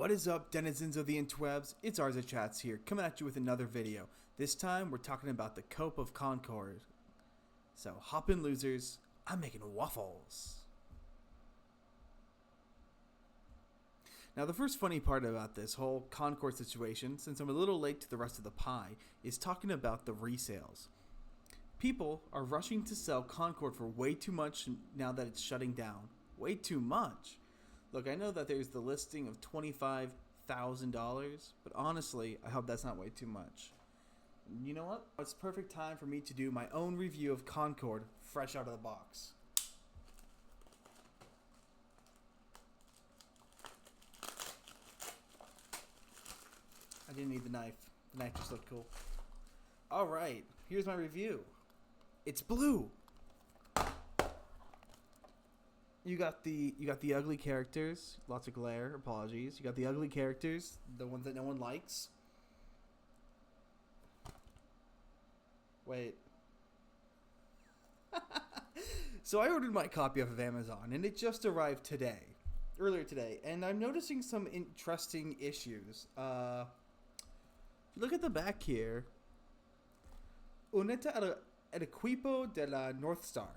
What is up, denizens of the interwebs? It's Arza Chats here, coming at you with another video. This time, we're talking about the Cope of Concord. So, hop in, losers. I'm making waffles. Now, the first funny part about this whole Concord situation, since I'm a little late to the rest of the pie, is talking about the resales. People are rushing to sell Concord for way too much now that it's shutting down. Way too much. Look, I know that there's the listing of $25,000, but honestly, I hope that's not way too much. You know what? It's perfect time for me to do my own review of Concord, fresh out of the box. I didn't need the knife. The knife just looked cool. Alright, here's my review. It's blue! You got the ugly characters, lots of glare, apologies. You got the ugly characters, the ones that no one likes. Wait. So I ordered my copy off of Amazon, and it just arrived earlier today, and I'm noticing some interesting issues. Look at the back here. Uneta el equipo de la North Star.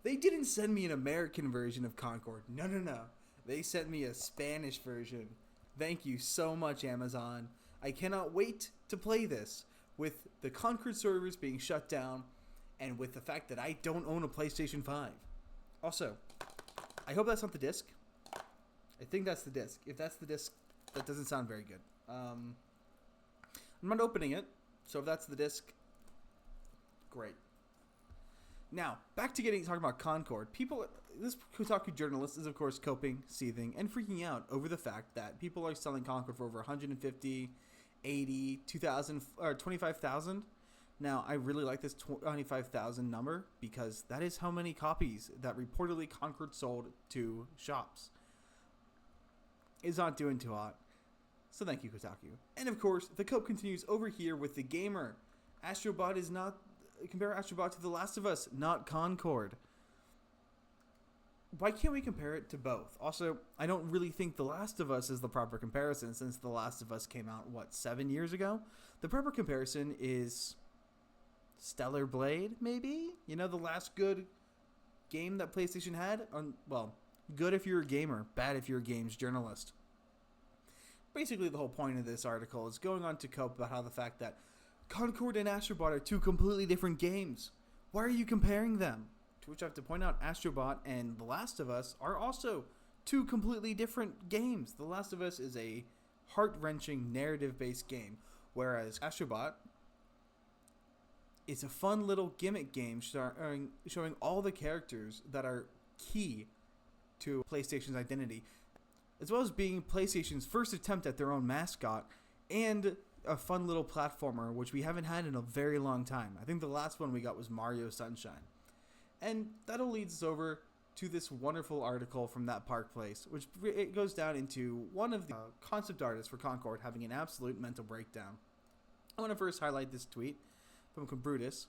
They didn't send me an American version of Concord. No. They sent me a Spanish version. Thank you so much, Amazon. I cannot wait to play this with the Concord servers being shut down and with the fact that I don't own a PlayStation 5. Also, I hope that's not the disc. I think that's the disc. If that's the disc, that doesn't sound very good. I'm not opening it, so if that's the disc, great. Now, back to talking about Concord. This Kotaku journalist is, of course, coping, seething, and freaking out over the fact that people are selling Concord for over 150, 80, 2,000, or 25,000. Now, I really like this 25,000 number because that is how many copies that reportedly Concord sold to shops. It's not doing too hot. So thank you, Kotaku. And of course, the Cope continues over here with the gamer. Astro Bot is not... Compare Astro Bot to The Last of Us, not Concord. Why can't we compare it to both? Also, I don't really think The Last of Us is the proper comparison since The Last of Us came out, 7 years ago? The proper comparison is Stellar Blade, maybe? You know, the last good game that PlayStation had? Well, good if you're a gamer, bad if you're a games journalist. Basically, the whole point of this article is going on to Cope about how the fact that Concord and Astro Bot are two completely different games. Why are you comparing them? To which I have to point out Astro Bot and The Last of Us are also two completely different games. The Last of Us is a heart-wrenching narrative-based game, whereas Astro Bot is a fun little gimmick game showing all the characters that are key to PlayStation's identity, as well as being PlayStation's first attempt at their own mascot and a fun little platformer, which we haven't had in a very long time. I think the last one we got was Mario Sunshine. And that'll lead us over to this wonderful article from That Park Place, which it goes down into one of the concept artists for Concord having an absolute mental breakdown. I want to first highlight this tweet from Cabrutus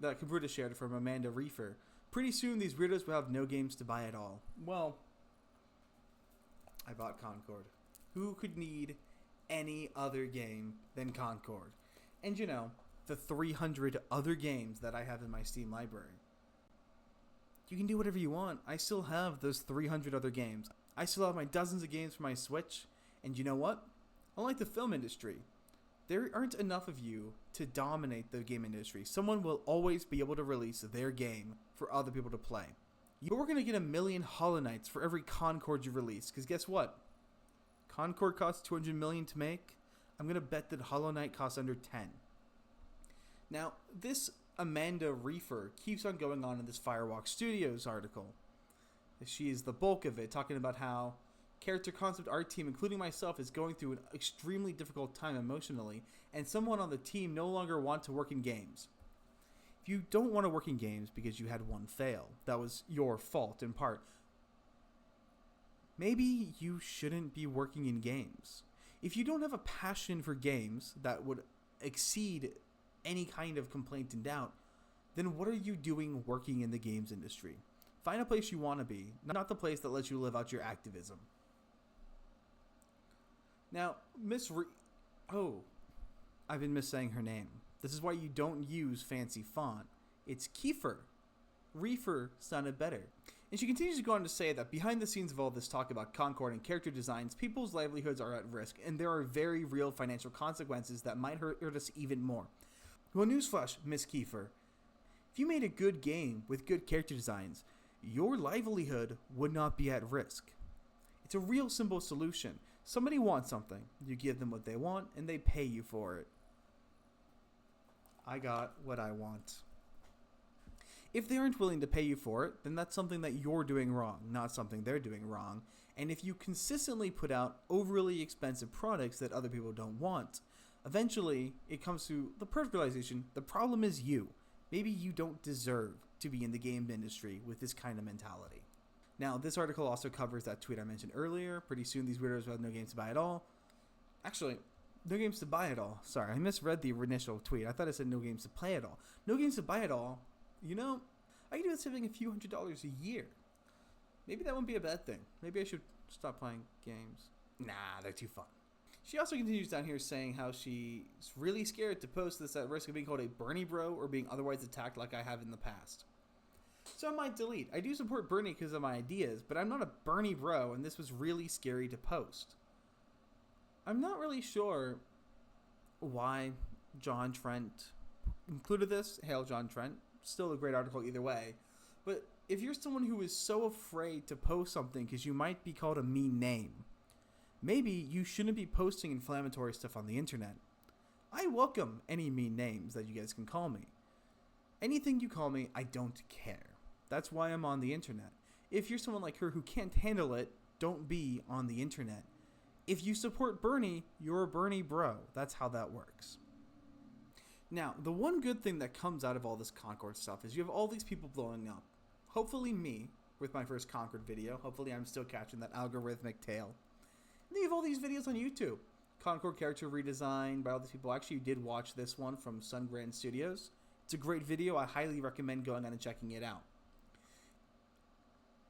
that Cabrutus shared from Amanda Reefer. Pretty soon these weirdos will have no games to buy at all. Well, I bought Concord. Who could need any other game than Concord? And you know, the 300 other games that I have in my Steam library. You can do whatever you want. I still have those 300 other games. I still have my dozens of games for my Switch. And you know what? Unlike the film industry, there aren't enough of you to dominate the game industry. Someone will always be able to release their game for other people to play. You're going to get 1 million Hollow Knights for every Concord you release. Because guess what? Concord costs $200 million to make. I'm going to bet that Hollow Knight costs under 10. Now, this Amanda Reefer keeps on going on in this Firewalk Studios article. She is the bulk of it, talking about how character concept art team, including myself, is going through an extremely difficult time emotionally, and someone on the team no longer want to work in games. If you don't want to work in games because you had one fail, that was your fault in part. Maybe you shouldn't be working in games. If you don't have a passion for games that would exceed any kind of complaint and doubt, then what are you doing working in the games industry? Find a place you want to be, not the place that lets you live out your activism. Now, Oh, I've been missaying her name. This is why you don't use fancy font. It's Kiefer. Reefer sounded better. And she continues to go on to say that behind the scenes of all this talk about Concord and character designs, people's livelihoods are at risk, and there are very real financial consequences that might hurt us even more. Well, newsflash, Miss Kiefer. If you made a good game with good character designs, your livelihood would not be at risk. It's a real simple solution. Somebody wants something, you give them what they want, and they pay you for it. I got what I want. If they aren't willing to pay you for it, then that's something that you're doing wrong, not something they're doing wrong. And if you consistently put out overly expensive products that other people don't want, eventually it comes to the perfect realization, the problem is you. Maybe you don't deserve to be in the game industry with this kind of mentality. Now, this article also covers that tweet I mentioned earlier. Pretty soon these weirdos will have no games to buy at all. Actually, no games to buy at all. Sorry, I misread the initial tweet. I thought it said no games to play at all. No games to buy at all. You know, I can do it saving a few $100s a year. Maybe that wouldn't be a bad thing. Maybe I should stop playing games. Nah, they're too fun. She also continues down here saying how she's really scared to post this at risk of being called a Bernie bro or being otherwise attacked like I have in the past. So I might delete. I do support Bernie because of my ideas, but I'm not a Bernie bro, and this was really scary to post. I'm not really sure why John Trent included this. Hail John Trent. Still a great article either way. But if you're someone who is so afraid to post something because you might be called a mean name, maybe you shouldn't be posting inflammatory stuff on the internet. I welcome any mean names that you guys can call me. Anything you call me, I don't care. That's why I'm on the internet. If you're someone like her who can't handle it, don't be on the internet. If you support Bernie, you're a Bernie bro. That's how that works. Now, the one good thing that comes out of all this Concord stuff is you have all these people blowing up. Hopefully me, with my first Concord video. Hopefully I'm still catching that algorithmic tail. And then you have all these videos on YouTube. Concord character redesign by all these people. Actually, you did watch this one from Concord Studios. It's a great video. I highly recommend going on and checking it out.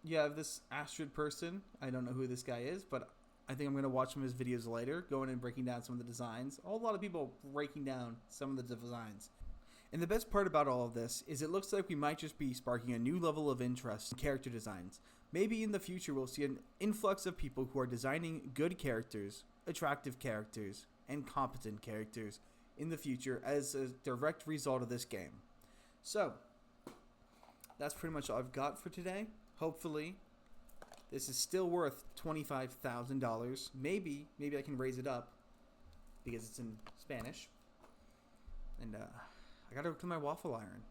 You have this Astro person. I don't know who this guy is, but I think I'm going to watch some of his videos later, going and breaking down some of the designs. A lot of people breaking down some of the designs. And the best part about all of this is it looks like we might just be sparking a new level of interest in character designs. Maybe in the future we'll see an influx of people who are designing good characters, attractive characters, and competent characters in the future as a direct result of this game. So, that's pretty much all I've got for today. Hopefully, this is still worth $25,000. Maybe I can raise it up because it's in Spanish. And I gotta go to my waffle iron.